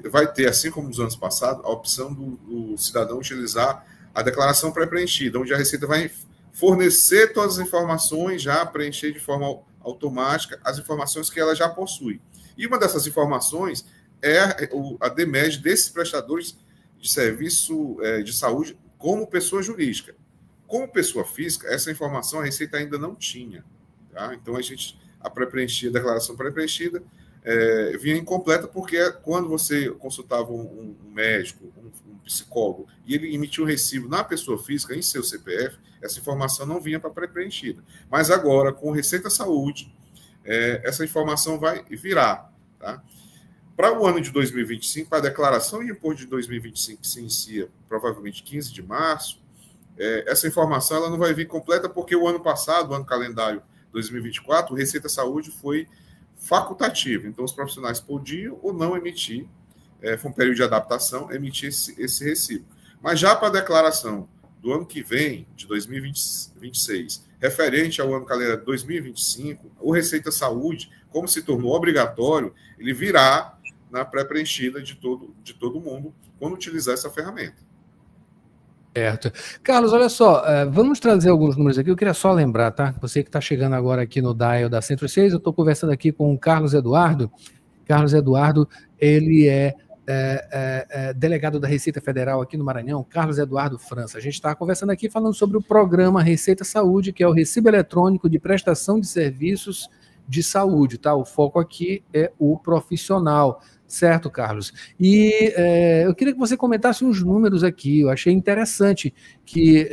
O: vai ter, assim como nos anos passados, a opção do cidadão utilizar a declaração pré-preenchida, onde a Receita vai fornecer todas as informações, já preencher de forma automática as informações que ela já possui. E uma dessas informações é a DMED desses prestadores de serviço de saúde como pessoa jurídica. Como pessoa física, essa informação a Receita ainda não tinha. Tá? Então, a pré-preenchida, a declaração pré-preenchida, vinha incompleta porque quando você consultava um médico, um psicólogo, e ele emitia um recibo na pessoa física, em seu CPF, essa informação não vinha para pré-preenchida. Mas agora, com Receita Saúde, essa informação vai virar. Tá? Para o ano de 2025, para a declaração de imposto de 2025, que se inicia provavelmente 15 de março, essa informação ela não vai vir completa porque o ano passado, o ano calendário 2024, o Receita Saúde foi facultativo. Então, os profissionais podiam ou não emitir, foi um período de adaptação, emitir esse recibo. Mas já para a declaração do ano que vem, de 2026, referente ao ano calendário 2025, o Receita Saúde, como se tornou obrigatório, ele virá na pré-preenchida de todo mundo quando utilizar essa ferramenta.
A: Certo. Carlos, olha só, vamos trazer alguns números aqui, eu queria só lembrar, tá? Você que está chegando agora aqui no Dial da Centro 6, eu estou conversando aqui com o Carlos Eduardo. Carlos Eduardo, ele é delegado da Receita Federal aqui no Maranhão, Carlos Eduardo França. A gente está conversando aqui falando sobre o programa Receita Saúde, que é o recibo eletrônico de prestação de serviços de saúde, tá? O foco aqui é o profissional. Certo, Carlos? E eu queria que você comentasse uns números aqui. Eu achei interessante que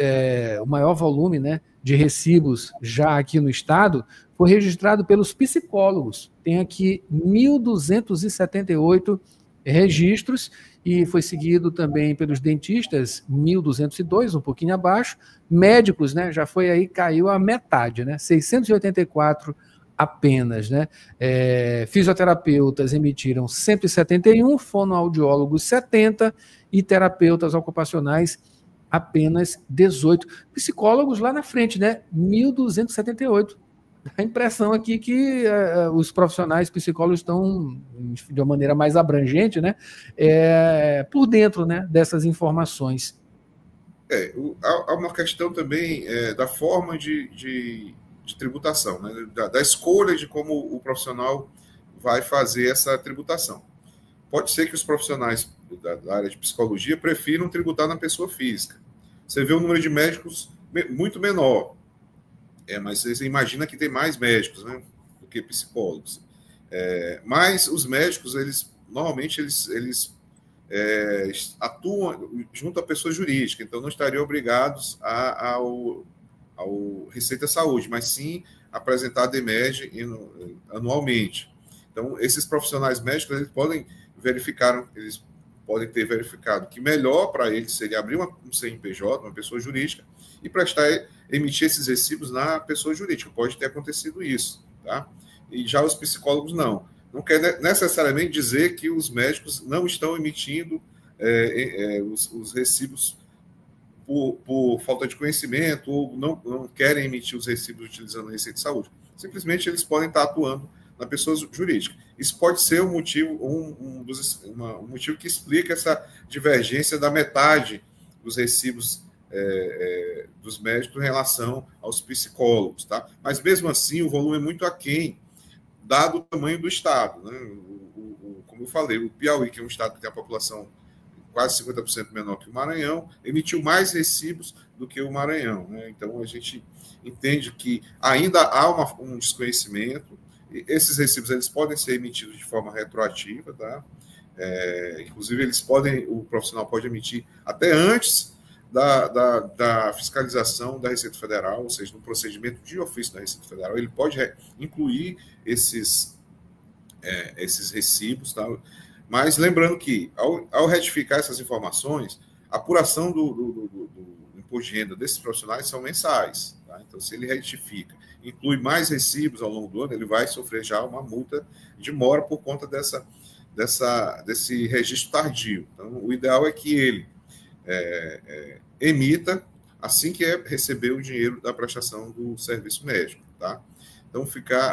A: o maior volume, né, de recibos já aqui no estado foi registrado pelos psicólogos. Tem aqui 1.278 registros e foi seguido também pelos dentistas, 1.202, um pouquinho abaixo. Médicos, né, já foi aí, caiu a metade, né, 684 apenas, né? Fisioterapeutas emitiram 171, fonoaudiólogos 70 e terapeutas ocupacionais apenas 18. Psicólogos lá na frente, né? 1.278. A impressão aqui que os profissionais psicólogos estão, de uma maneira mais abrangente, né? Por dentro, né, dessas informações.
O: Há uma questão também da forma de tributação, né? Da escolha de como o profissional vai fazer essa tributação. Pode ser que os profissionais da área de psicologia prefiram tributar na pessoa física. Você vê o número de médicos muito menor, mas você imagina que tem mais médicos, né, do que psicólogos. Mas os médicos, normalmente eles atuam junto à pessoa jurídica, então não estariam obrigados ao Receita Saúde, mas sim apresentar a DMED anualmente. Então, esses profissionais médicos, eles podem ter verificado que melhor para eles seria abrir um CNPJ, uma pessoa jurídica, e emitir esses recibos na pessoa jurídica. Pode ter acontecido isso, tá? E já os psicólogos não. Não quer necessariamente dizer que os médicos não estão emitindo os recibos por falta de conhecimento ou não querem emitir os recibos utilizando a Receita de Saúde. Simplesmente eles podem estar atuando na pessoa jurídica. Isso pode ser um motivo, um motivo que explica essa divergência da metade dos recibos dos médicos em relação aos psicólogos, tá? Mas mesmo assim o volume é muito aquém, dado o tamanho do estado, né? Como eu falei, o Piauí, que é um estado que tem a população quase 50% menor que o Maranhão, emitiu mais recibos do que o Maranhão, né? Então, a gente entende que ainda há um desconhecimento. Esses recibos eles podem ser emitidos de forma retroativa, tá? Inclusive, o profissional pode emitir até antes da fiscalização da Receita Federal, ou seja, no procedimento de ofício da Receita Federal, ele pode incluir esses recibos, tá? Mas lembrando que, ao retificar essas informações, a apuração do imposto de renda desses profissionais são mensais, tá? Então, se ele retifica, inclui mais recibos ao longo do ano, ele vai sofrer já uma multa de mora por conta desse registro tardio. Então, o ideal é que ele emita assim que receber o dinheiro da prestação do serviço médico, tá? Então,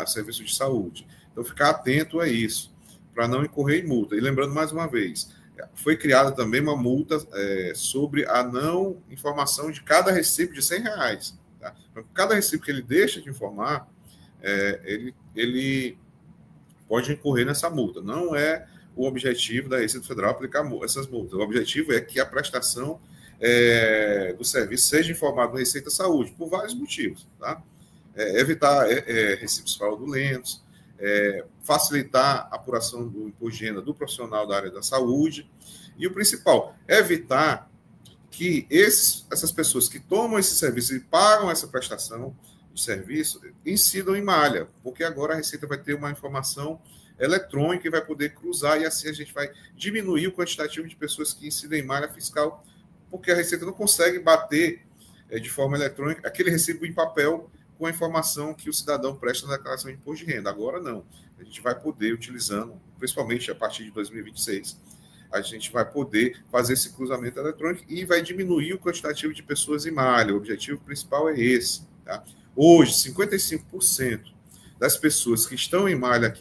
O: serviço de saúde. Então, ficar atento a isso, para não incorrer em multa. E lembrando mais uma vez, foi criada também uma multa sobre a não informação de cada recibo de R$100. Tá? Então, cada recibo que ele deixa de informar, ele pode incorrer nessa multa. Não é o objetivo da Receita Federal aplicar essas multas. O objetivo é que a prestação do serviço seja informada no Receita Saúde, por vários motivos. Tá? Evitar recibos fraudulentos, facilitar a apuração do imposto de renda do profissional da área da saúde e, o principal, evitar que essas pessoas que tomam esse serviço e pagam essa prestação de serviço incidam em malha, porque agora a Receita vai ter uma informação eletrônica e vai poder cruzar, e assim a gente vai diminuir o quantitativo de pessoas que incidem em malha fiscal, porque a Receita não consegue bater de forma eletrônica aquele recibo em papel com a informação que o cidadão presta na declaração de imposto de renda. Agora não. A gente vai poder, utilizando, principalmente a partir de 2026, a gente vai poder fazer esse cruzamento eletrônico e vai diminuir o quantitativo de pessoas em malha. O objetivo principal é esse. Tá? Hoje, 55% das pessoas que estão em malha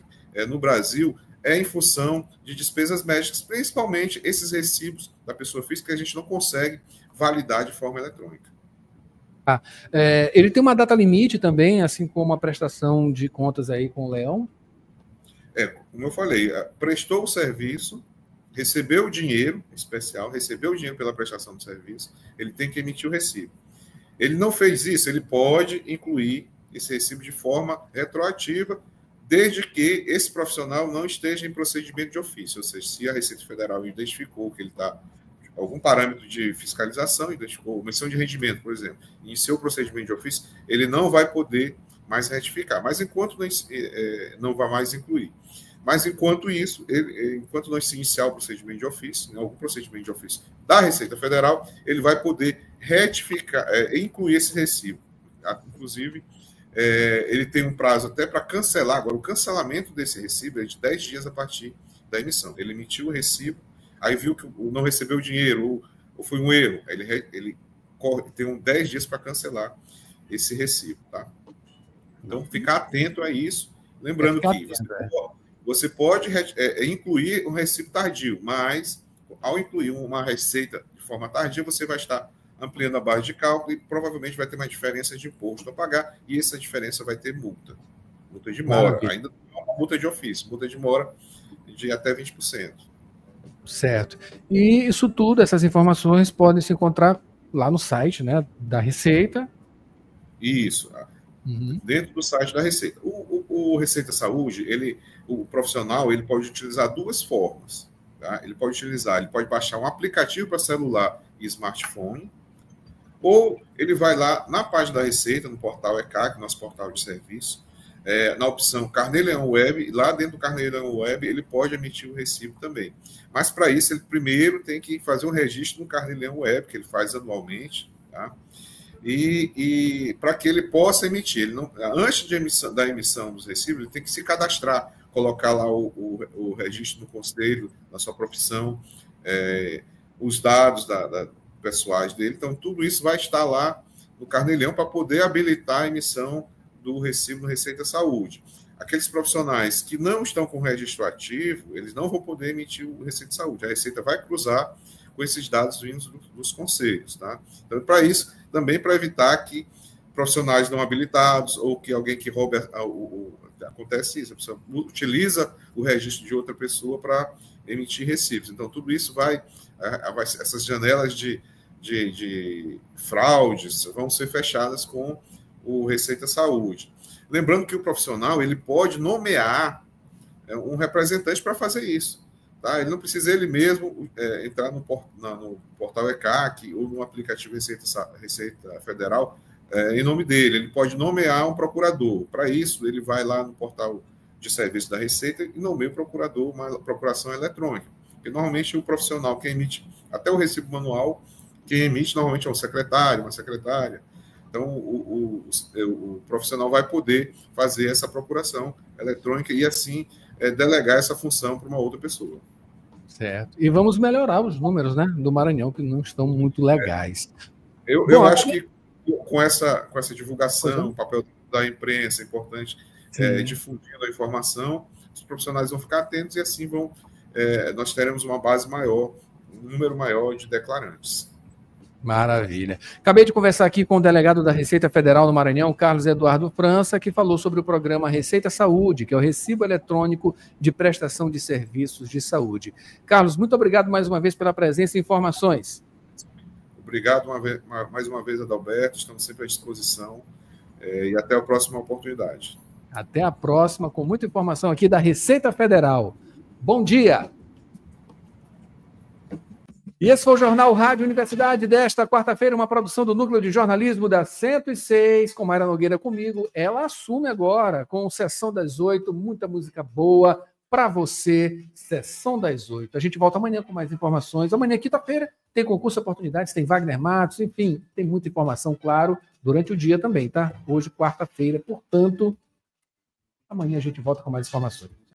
O: no Brasil em função de despesas médicas, principalmente esses recibos da pessoa física que a gente não consegue validar de forma eletrônica.
A: Ele tem uma data limite também, assim como a prestação de contas aí com o Leão?
O: Como eu falei, prestou o serviço, recebeu o dinheiro especial, recebeu o dinheiro pela prestação do serviço, ele tem que emitir o recibo. Ele não fez isso, ele pode incluir esse recibo de forma retroativa, desde que esse profissional não esteja em procedimento de ofício, ou seja, se a Receita Federal identificou que ele está algum parâmetro de fiscalização, identificou omissão de rendimento, por exemplo, iniciou o procedimento de ofício, ele não vai poder mais retificar, mas enquanto não vai mais incluir. Mas enquanto isso, enquanto não se iniciar o procedimento de ofício, algum procedimento de ofício da Receita Federal, ele vai poder retificar, incluir esse recibo. Inclusive, ele tem um prazo até para cancelar. Agora, o cancelamento desse recibo é de 10 dias a partir da emissão. Ele emitiu o recibo, aí viu que não recebeu o dinheiro, ou foi um erro, ele tem 10 dias para cancelar esse recibo. Tá? Então, ficar atento a isso. Lembrando que você pode incluir um recibo tardio, mas ao incluir uma receita de forma tardia, você vai estar ampliando a base de cálculo e provavelmente vai ter uma diferença de imposto a pagar, e essa diferença vai ter multa de mora. Ainda não é uma multa de ofício, multa de mora de até 20%.
A: Certo. E isso tudo, essas informações podem se encontrar lá no site, né, da Receita.
O: Isso. Dentro do site da Receita. O Receita Saúde, o profissional, ele pode utilizar duas formas. Tá? Ele pode baixar um aplicativo para celular e smartphone, ou ele vai lá na página da Receita, no portal ECAC, nosso portal de serviço, na opção Carnê Leão Web, e lá dentro do Carnê Leão Web ele pode emitir o recibo também. Mas para isso ele primeiro tem que fazer um registro no Carnê Leão Web, que ele faz anualmente, tá? E para que ele possa emitir, antes da emissão dos recibos, ele tem que se cadastrar, colocar lá o registro no conselho, na sua profissão, os dados pessoais dele. Então, tudo isso vai estar lá no Carnê Leão para poder habilitar a emissão do recibo no Receita Saúde. Aqueles profissionais que não estão com registro ativo, eles não vão poder emitir o Receita Saúde. A Receita vai cruzar com esses dados vindos dos conselhos. Tá? Então, para isso, também para evitar que profissionais não habilitados ou que alguém que roube acontece isso, a pessoa utiliza o registro de outra pessoa para emitir recibos. Então, tudo isso essas janelas de fraudes vão ser fechadas com o Receita Saúde. Lembrando que o profissional ele pode nomear um representante para fazer isso. Tá? Ele não precisa ele mesmo entrar no portal ECAC ou no aplicativo Receita Federal em nome dele. Ele pode nomear um procurador. Para isso, ele vai lá no portal de serviço da Receita e nomeia o procurador, uma procuração eletrônica. Porque normalmente o profissional que emite até o recibo manual, quem emite normalmente é um secretário, uma secretária. Então, o profissional vai poder fazer essa procuração eletrônica e, assim, delegar essa função para uma outra pessoa.
A: Certo. E vamos melhorar os números, né, do Maranhão, que não estão muito legais.
O: Eu acho que com essa divulgação, o papel da imprensa é importante, difundindo a informação, os profissionais vão ficar atentos e, assim, nós teremos uma base maior, um número maior de declarantes.
A: Maravilha. Acabei de conversar aqui com o delegado da Receita Federal no Maranhão, Carlos Eduardo França, que falou sobre o programa Receita Saúde, que é o recibo eletrônico de prestação de serviços de saúde. Carlos, muito obrigado mais uma vez pela presença e informações.
O: Obrigado mais uma vez, Adalberto. Estamos sempre à disposição e até a próxima oportunidade.
A: Até a próxima, com muita informação aqui da Receita Federal. Bom dia! E esse foi o Jornal Rádio Universidade desta quarta-feira, uma produção do Núcleo de Jornalismo da 106, com Mayra Nogueira comigo. Ela assume agora, com Sessão das 8, muita música boa para você, Sessão das 8. A gente volta amanhã com mais informações. Amanhã, quinta-feira, tem concurso Oportunidades, tem Wagner Matos, enfim, tem muita informação, claro, durante o dia também, tá? Hoje, quarta-feira, portanto, amanhã a gente volta com mais informações.